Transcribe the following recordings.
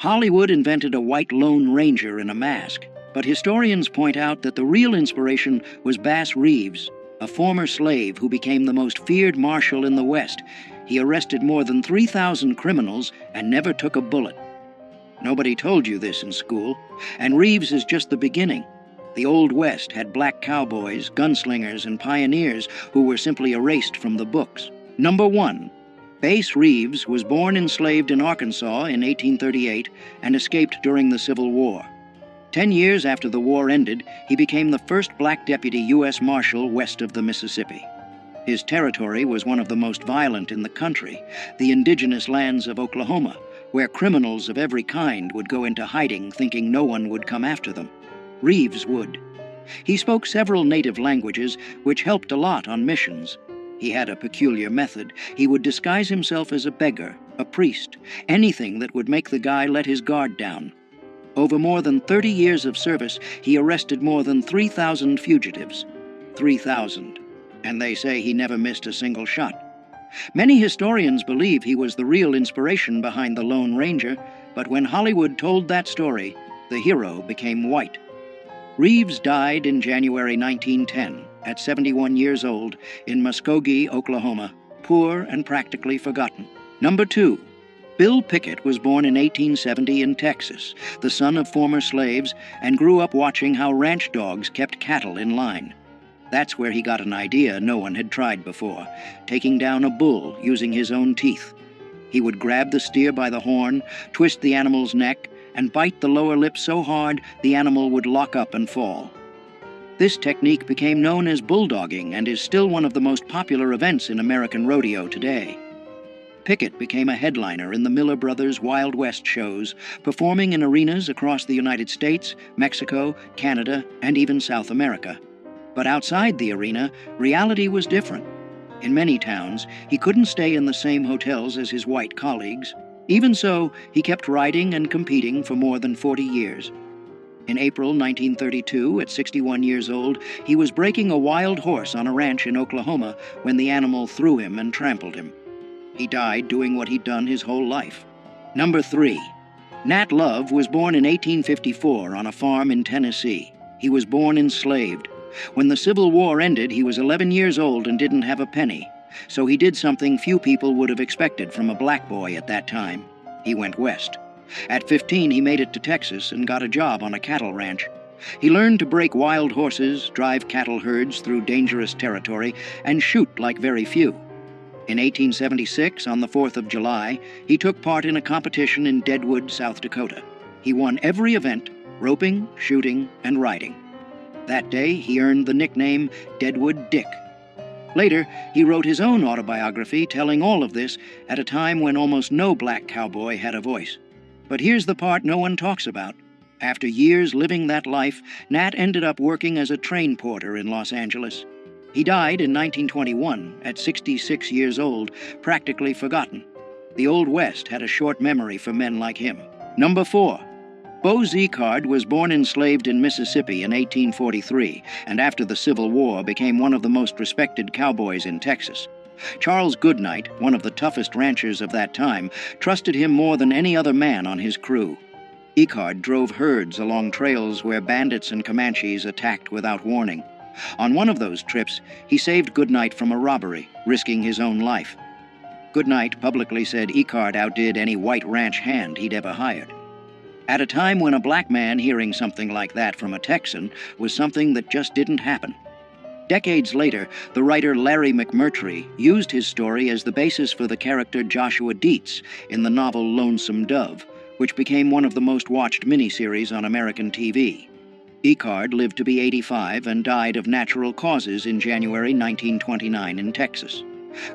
Hollywood invented a white Lone Ranger in a mask, but historians point out that the real inspiration was Bass Reeves, a former slave who became the most feared marshal in the West. He arrested more than 3,000 criminals and never took a bullet. Nobody told you this in school, and Reeves is just the beginning. The Old West had black cowboys, gunslingers, and pioneers who were simply erased from the books. Number 1. Bass Reeves was born enslaved in Arkansas in 1838 and escaped during the Civil War. 10 years after the war ended, he became the first black deputy U.S. Marshal west of the Mississippi. His territory was one of the most violent in the country, the indigenous lands of Oklahoma, where criminals of every kind would go into hiding thinking no one would come after them. Reeves would. He spoke several native languages, which helped a lot on missions. He had a peculiar method. He would disguise himself as a beggar, a priest, anything that would make the guy let his guard down. Over more than 30 years of service, he arrested more than 3,000 fugitives. 3,000. And they say he never missed a single shot. Many historians believe he was the real inspiration behind the Lone Ranger, but when Hollywood told that story, the hero became white. Reeves died in January 1910, at 71 years old, in Muskogee, Oklahoma, poor and practically forgotten. Number 2. Bill Pickett was born in 1870 in Texas, the son of former slaves, and grew up watching how ranch dogs kept cattle in line. That's where he got an idea no one had tried before, taking down a bull using his own teeth. He would grab the steer by the horn, twist the animal's neck, and bite the lower lip so hard the animal would lock up and fall. This technique became known as bulldogging and is still one of the most popular events in American rodeo today. Pickett became a headliner in the Miller Brothers Wild West shows, performing in arenas across the United States, Mexico, Canada, and even South America. But outside the arena, reality was different. In many towns, he couldn't stay in the same hotels as his white colleagues. Even so, he kept riding and competing for more than 40 years. In April 1932, at 61 years old, he was breaking a wild horse on a ranch in Oklahoma when the animal threw him and trampled him. He died doing what he'd done his whole life. Number 3. Nat Love was born in 1854 on a farm in Tennessee. He was born enslaved. When the Civil War ended, he was 11 years old and didn't have a penny. So he did something few people would have expected from a black boy at that time. He went west. At 15, he made it to Texas and got a job on a cattle ranch. He learned to break wild horses, drive cattle herds through dangerous territory, and shoot like very few. In 1876, on the 4th of July, he took part in a competition in Deadwood, South Dakota. He won every event, roping, shooting, and riding. That day, he earned the nickname Deadwood Dick. Later, he wrote his own autobiography telling all of this at a time when almost no black cowboy had a voice. But here's the part no one talks about. After years living that life, Nat ended up working as a train porter in Los Angeles. He died in 1921 at 66 years old, practically forgotten. The Old West had a short memory for men like him. Number 4. Bo Zekard was born enslaved in Mississippi in 1843, and after the Civil War became one of the most respected cowboys in Texas. Charles Goodnight, one of the toughest ranchers of that time, trusted him more than any other man on his crew. Zekard drove herds along trails where bandits and Comanches attacked without warning. On one of those trips, he saved Goodnight from a robbery, risking his own life. Goodnight publicly said Zekard outdid any white ranch hand he'd ever hired. At a time when a black man hearing something like that from a Texan was something that just didn't happen. Decades later, the writer Larry McMurtry used his story as the basis for the character Joshua Dietz in the novel Lonesome Dove, which became one of the most watched miniseries on American TV. Zekard lived to be 85 and died of natural causes in January 1929 in Texas.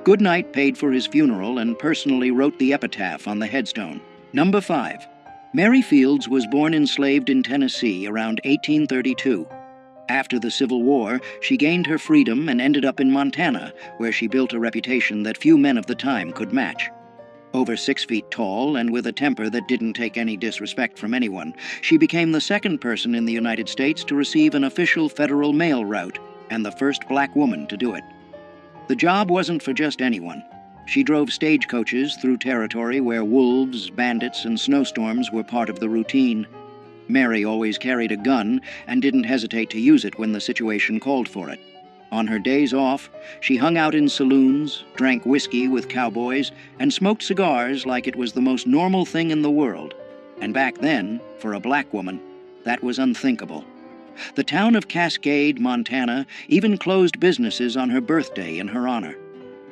Goodnight paid for his funeral and personally wrote the epitaph on the headstone. Number 5. Mary Fields was born enslaved in Tennessee around 1832. After the Civil War, she gained her freedom and ended up in Montana, where she built a reputation that few men of the time could match. Over 6 feet tall and with a temper that didn't take any disrespect from anyone, she became the second person in the United States to receive an official federal mail route and the first black woman to do it. The job wasn't for just anyone. She drove stagecoaches through territory where wolves, bandits, and snowstorms were part of the routine. Mary always carried a gun and didn't hesitate to use it when the situation called for it. On her days off, she hung out in saloons, drank whiskey with cowboys, and smoked cigars like it was the most normal thing in the world. And back then, for a black woman, that was unthinkable. The town of Cascade, Montana, even closed businesses on her birthday in her honor.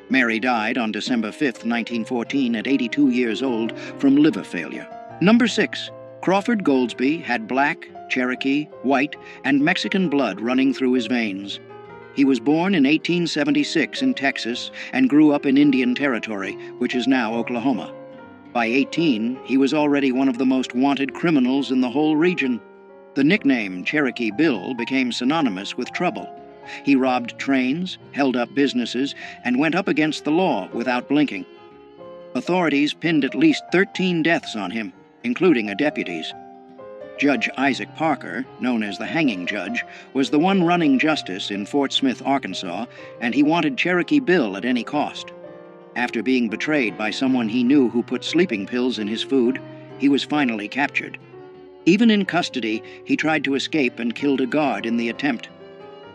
Mary died on December 5, 1914, at 82 years old from liver failure. Number 6. Crawford Goldsby had black, Cherokee, white, and Mexican blood running through his veins. He was born in 1876 in Texas and grew up in Indian Territory, which is now Oklahoma. By 18, he was already one of the most wanted criminals in the whole region. The nickname Cherokee Bill became synonymous with trouble. He robbed trains, held up businesses, and went up against the law without blinking. Authorities pinned at least 13 deaths on him, including a deputy's. Judge Isaac Parker, known as the Hanging Judge, was the one running justice in Fort Smith, Arkansas, and he wanted Cherokee Bill at any cost. After being betrayed by someone he knew who put sleeping pills in his food, he was finally captured. Even in custody, he tried to escape and killed a guard in the attempt.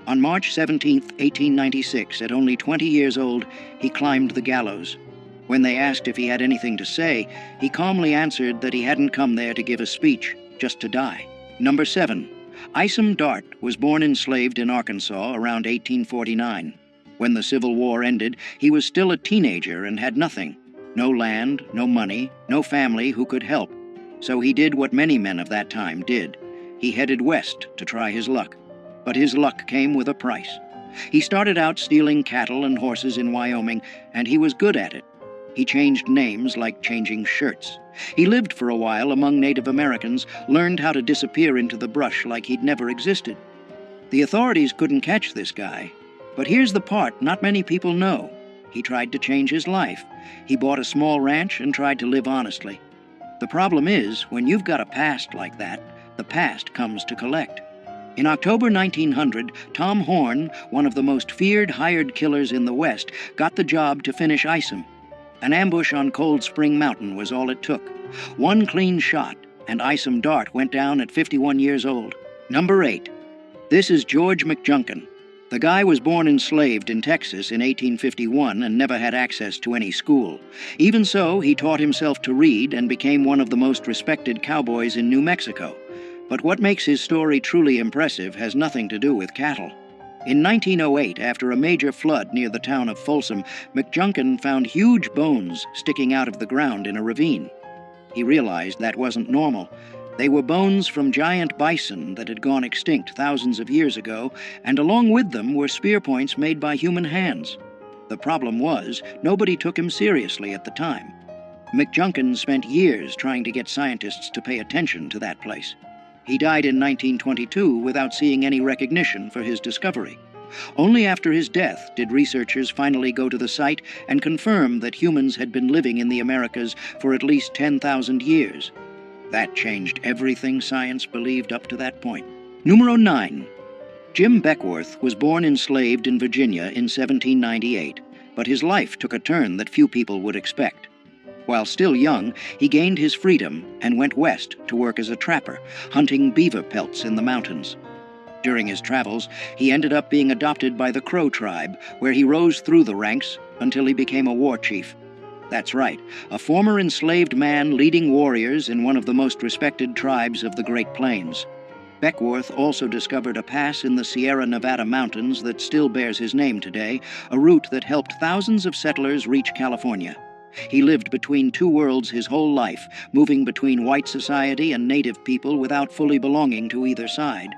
On March 17, 1896, at only 20 years old, he climbed the gallows. When they asked if he had anything to say, he calmly answered that he hadn't come there to give a speech, just to die. Number 7. Isom Dart was born enslaved in Arkansas around 1849. When the Civil War ended, he was still a teenager and had nothing. No land, no money, no family who could help. So he did what many men of that time did. He headed west to try his luck. But his luck came with a price. He started out stealing cattle and horses in Wyoming, and he was good at it. He changed names like changing shirts. He lived for a while among Native Americans, learned how to disappear into the brush like he'd never existed. The authorities couldn't catch this guy. But here's the part not many people know. He tried to change his life. He bought a small ranch and tried to live honestly. The problem is, when you've got a past like that, the past comes to collect. In October 1900, Tom Horn, one of the most feared hired killers in the West, got the job to finish Isom. An ambush on Cold Spring Mountain was all it took. One clean shot, and Isom Dart went down at 51 years old. Number 8. This is George McJunkin. The guy was born enslaved in Texas in 1851 and never had access to any school. Even so, he taught himself to read and became one of the most respected cowboys in New Mexico. But what makes his story truly impressive has nothing to do with cattle. In 1908, after a major flood near the town of Folsom, McJunkin found huge bones sticking out of the ground in a ravine. He realized that wasn't normal. They were bones from giant bison that had gone extinct thousands of years ago, and along with them were spear points made by human hands. The problem was, nobody took him seriously at the time. McJunkin spent years trying to get scientists to pay attention to that place. He died in 1922 without seeing any recognition for his discovery. Only after his death did researchers finally go to the site and confirm that humans had been living in the Americas for at least 10,000 years. That changed everything science believed up to that point. Numero 9. Jim Beckworth was born enslaved in Virginia in 1798, but his life took a turn that few people would expect. While still young, he gained his freedom and went west to work as a trapper, hunting beaver pelts in the mountains. During his travels, he ended up being adopted by the Crow tribe, where he rose through the ranks until he became a war chief. That's right, a former enslaved man leading warriors in one of the most respected tribes of the Great Plains. Beckworth also discovered a pass in the Sierra Nevada mountains that still bears his name today, a route that helped thousands of settlers reach California. He lived between two worlds his whole life, moving between white society and native people without fully belonging to either side.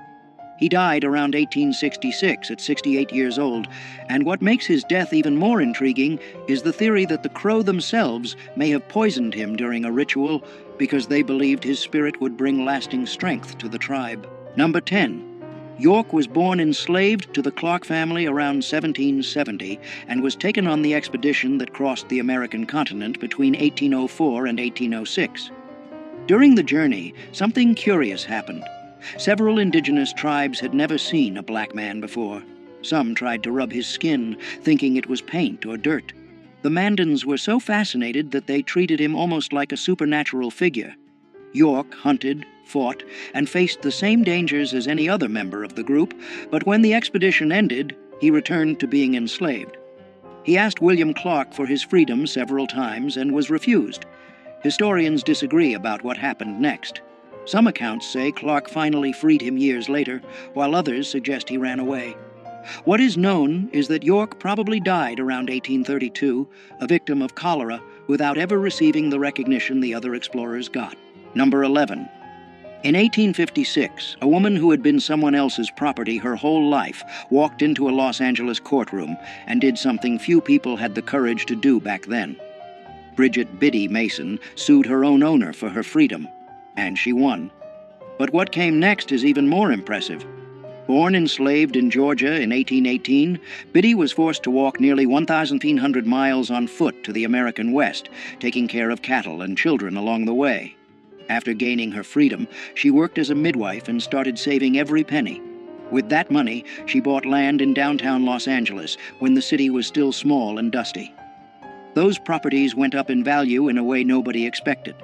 He died around 1866 at 68 years old, and what makes his death even more intriguing is the theory that the Crow themselves may have poisoned him during a ritual because they believed his spirit would bring lasting strength to the tribe. Number 10. York was born enslaved to the Clark family around 1770 and was taken on the expedition that crossed the American continent between 1804 and 1806. During the journey, something curious happened. Several indigenous tribes had never seen a black man before. Some tried to rub his skin, thinking it was paint or dirt. The Mandans were so fascinated that they treated him almost like a supernatural figure. York hunted, fought, and faced the same dangers as any other member of the group, but when the expedition ended, he returned to being enslaved. He asked William Clark for his freedom several times and was refused. Historians disagree about what happened next. Some accounts say Clark finally freed him years later, while others suggest he ran away. What is known is that York probably died around 1832, a victim of cholera, without ever receiving the recognition the other explorers got. Number 11. In 1856, a woman who had been someone else's property her whole life walked into a Los Angeles courtroom and did something few people had the courage to do back then. Bridget Biddy Mason sued her own owner for her freedom, and she won. But what came next is even more impressive. Born enslaved in Georgia in 1818, Biddy was forced to walk nearly 1,500 miles on foot to the American West, taking care of cattle and children along the way. After gaining her freedom, she worked as a midwife and started saving every penny. With that money, she bought land in downtown Los Angeles when the city was still small and dusty. Those properties went up in value in a way nobody expected.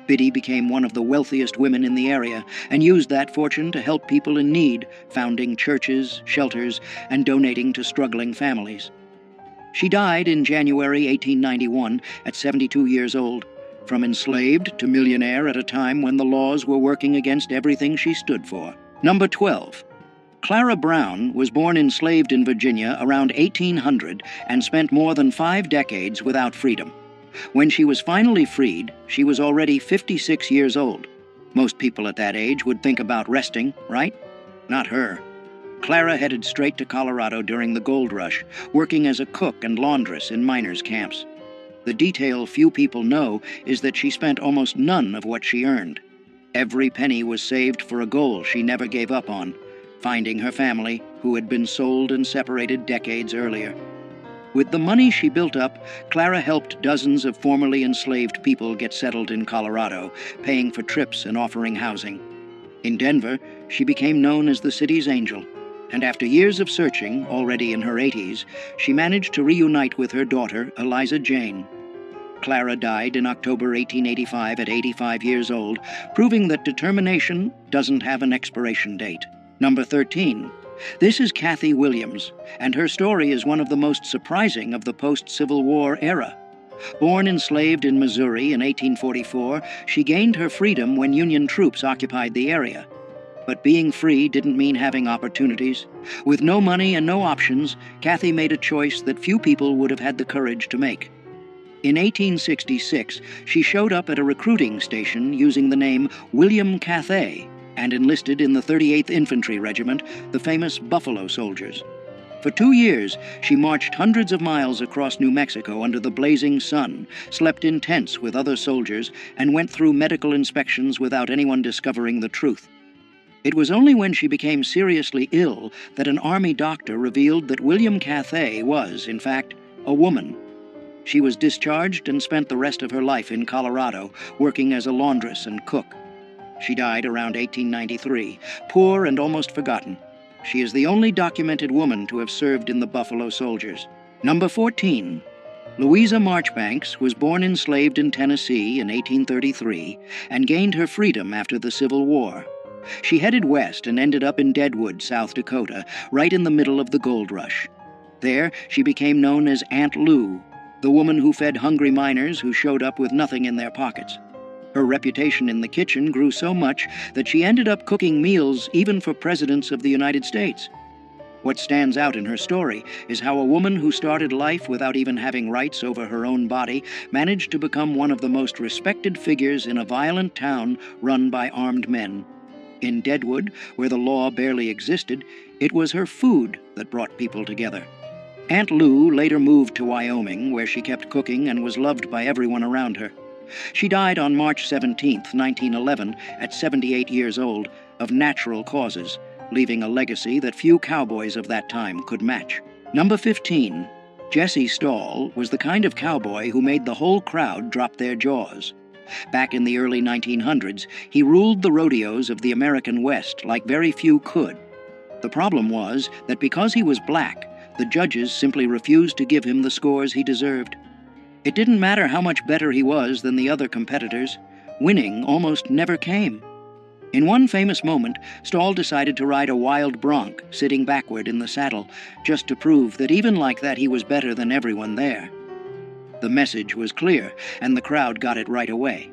Biddy became one of the wealthiest women in the area and used that fortune to help people in need, founding churches, shelters, and donating to struggling families. She died in January 1891 at 72 years old, from enslaved to millionaire at a time when the laws were working against everything she stood for. Number 12. Clara Brown was born enslaved in Virginia around 1800 and spent more than 5 decades without freedom. When she was finally freed, she was already 56 years old. Most people at that age would think about resting, right? Not her. Clara headed straight to Colorado during the gold rush, working as a cook and laundress in miners' camps. The detail few people know is that she spent almost none of what she earned. Every penny was saved for a goal she never gave up on, finding her family, who had been sold and separated decades earlier. With the money she built up, Clara helped dozens of formerly enslaved people get settled in Colorado, paying for trips and offering housing. In Denver, she became known as the city's angel, and after years of searching, already in her 80s, she managed to reunite with her daughter, Eliza Jane. Clara died in October 1885 at 85 years old, proving that determination doesn't have an expiration date. Number 13. This is Kathy Williams, and her story is one of the most surprising of the post-Civil War era. Born enslaved in Missouri in 1844, she gained her freedom when Union troops occupied the area. But being free didn't mean having opportunities. With no money and no options, Kathy made a choice that few people would have had the courage to make. In 1866, she showed up at a recruiting station using the name William Cathay, and enlisted in the 38th Infantry Regiment, the famous Buffalo Soldiers. For 2 years, she marched hundreds of miles across New Mexico under the blazing sun, slept in tents with other soldiers, and went through medical inspections without anyone discovering the truth. It was only when she became seriously ill that an Army doctor revealed that William Cathay was, in fact, a woman. She was discharged and spent the rest of her life in Colorado, working as a laundress and cook. She died around 1893, poor and almost forgotten. She is the only documented woman to have served in the Buffalo Soldiers. Number 14. Louisa Marchbanks was born enslaved in Tennessee in 1833 and gained her freedom after the Civil War. She headed west and ended up in Deadwood, South Dakota, right in the middle of the gold rush. There, she became known as Aunt Lou, the woman who fed hungry miners who showed up with nothing in their pockets. Her reputation in the kitchen grew so much that she ended up cooking meals even for presidents of the United States. What stands out in her story is how a woman who started life without even having rights over her own body managed to become one of the most respected figures in a violent town run by armed men. In Deadwood, where the law barely existed, it was her food that brought people together. Aunt Lou later moved to Wyoming, where she kept cooking and was loved by everyone around her. She died on March 17, 1911, at 78 years old, of natural causes, leaving a legacy that few cowboys of that time could match. Number 15. Jesse Stahl was the kind of cowboy who made the whole crowd drop their jaws. Back in the early 1900s, he ruled the rodeos of the American West like very few could. The problem was that because he was black, the judges simply refused to give him the scores he deserved. It didn't matter how much better he was than the other competitors. Winning almost never came. In one famous moment, Stahl decided to ride a wild bronc, sitting backward in the saddle, just to prove that even like that he was better than everyone there. The message was clear, and the crowd got it right away.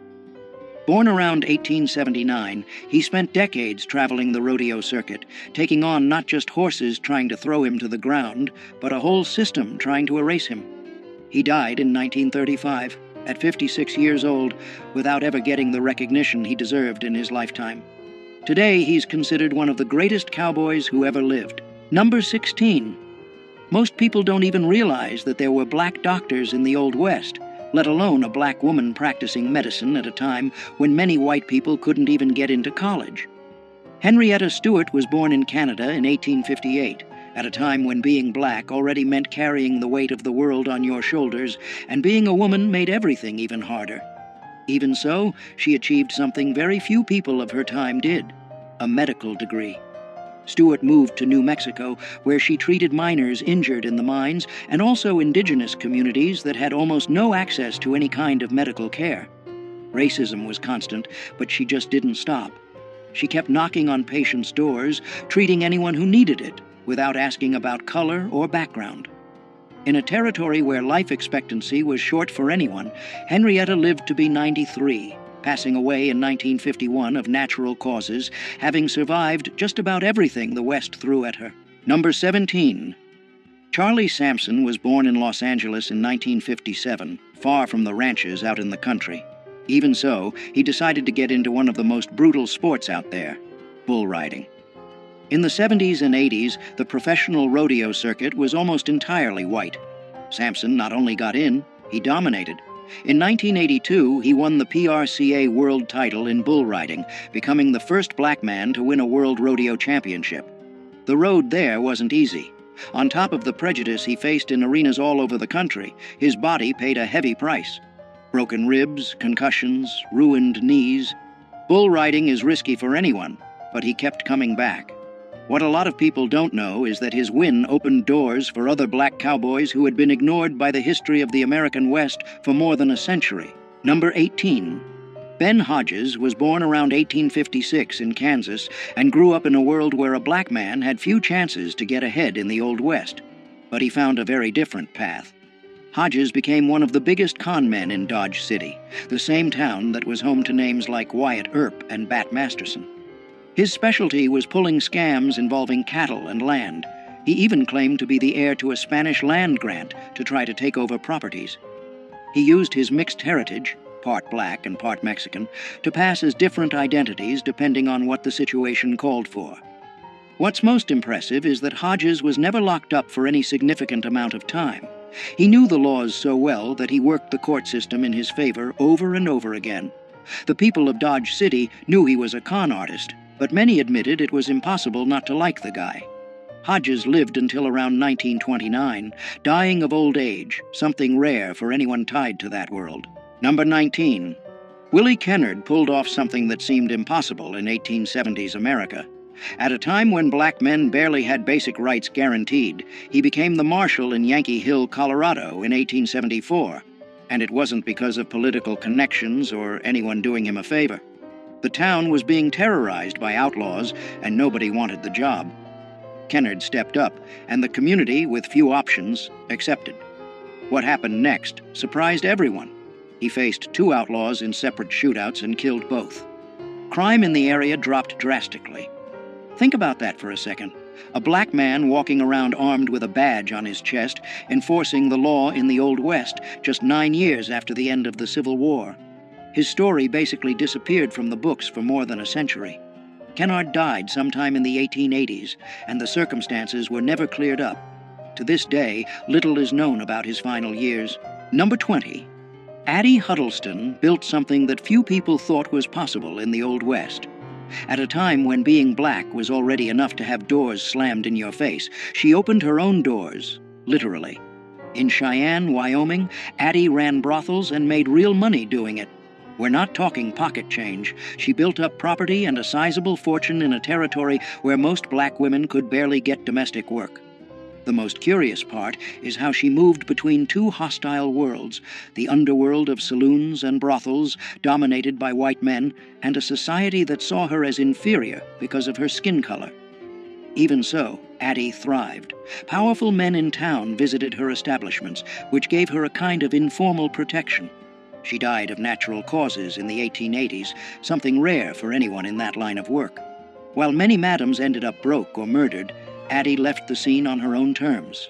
Born around 1879, he spent decades traveling the rodeo circuit, taking on not just horses trying to throw him to the ground, but a whole system trying to erase him. He died in 1935, at 56 years old, without ever getting the recognition he deserved in his lifetime. Today, he's considered one of the greatest cowboys who ever lived. Number 16. Most people don't even realize that there were black doctors in the Old West, let alone a black woman practicing medicine at a time when many white people couldn't even get into college. Henrietta Stewart was born in Canada in 1858, at a time when being black already meant carrying the weight of the world on your shoulders, and being a woman made everything even harder. Even so, she achieved something very few people of her time did: a medical degree. Stewart moved to New Mexico, where she treated miners injured in the mines and also indigenous communities that had almost no access to any kind of medical care. Racism was constant, but she just didn't stop. She kept knocking on patients' doors, treating anyone who needed it, without asking about color or background. In a territory where life expectancy was short for anyone, Henrietta lived to be 93. Passing away in 1951 of natural causes, having survived just about everything the West threw at her. Number 17. Charlie Sampson was born in Los Angeles in 1957, far from the ranches out in the country. Even so, he decided to get into one of the most brutal sports out there: bull riding. In the 70s and 80s, the professional rodeo circuit was almost entirely white. Sampson not only got in, he dominated. In 1982, he won the PRCA world title in bull riding, becoming the first black man to win a world rodeo championship. The road there wasn't easy. On top of the prejudice he faced in arenas all over the country, his body paid a heavy price. Broken ribs, concussions, ruined knees. Bull riding is risky for anyone, but he kept coming back. What a lot of people don't know is that his win opened doors for other black cowboys who had been ignored by the history of the American West for more than a century. Number 18. Ben Hodges was born around 1856 in Kansas and grew up in a world where a black man had few chances to get ahead in the Old West. But he found a very different path. Hodges became one of the biggest con men in Dodge City, the same town that was home to names like Wyatt Earp and Bat Masterson. His specialty was pulling scams involving cattle and land. He even claimed to be the heir to a Spanish land grant to try to take over properties. He used his mixed heritage, part black and part Mexican, to pass as different identities depending on what the situation called for. What's most impressive is that Hodges was never locked up for any significant amount of time. He knew the laws so well that he worked the court system in his favor over and over again. The people of Dodge City knew he was a con artist, but many admitted it was impossible not to like the guy. Hodges lived until around 1929, dying of old age, something rare for anyone tied to that world. Number 19. Willie Kennard pulled off something that seemed impossible in 1870s America. At a time when black men barely had basic rights guaranteed, he became the marshal in Yankee Hill, Colorado in 1874. And it wasn't because of political connections or anyone doing him a favor. The town was being terrorized by outlaws, and nobody wanted the job. Kennard stepped up, and the community, with few options, accepted. What happened next surprised everyone. He faced 2 outlaws in separate shootouts and killed both. Crime in the area dropped drastically. Think about that for a second. A black man walking around armed with a badge on his chest, enforcing the law in the Old West just 9 years after the end of the Civil War. His story basically disappeared from the books for more than a century. Kennard died sometime in the 1880s, and the circumstances were never cleared up. To this day, little is known about his final years. Number 20. Addie Huddleston built something that few people thought was possible in the Old West. At a time when being black was already enough to have doors slammed in your face, she opened her own doors, literally. In Cheyenne, Wyoming, Addie ran brothels and made real money doing it. We're not talking pocket change. She built up property and a sizable fortune in a territory where most black women could barely get domestic work. The most curious part is how she moved between two hostile worlds, the underworld of saloons and brothels dominated by white men, and a society that saw her as inferior because of her skin color. Even so, Addie thrived. Powerful men in town visited her establishments, which gave her a kind of informal protection. She died of natural causes in the 1880s, something rare for anyone in that line of work. While many madams ended up broke or murdered, Addie left the scene on her own terms.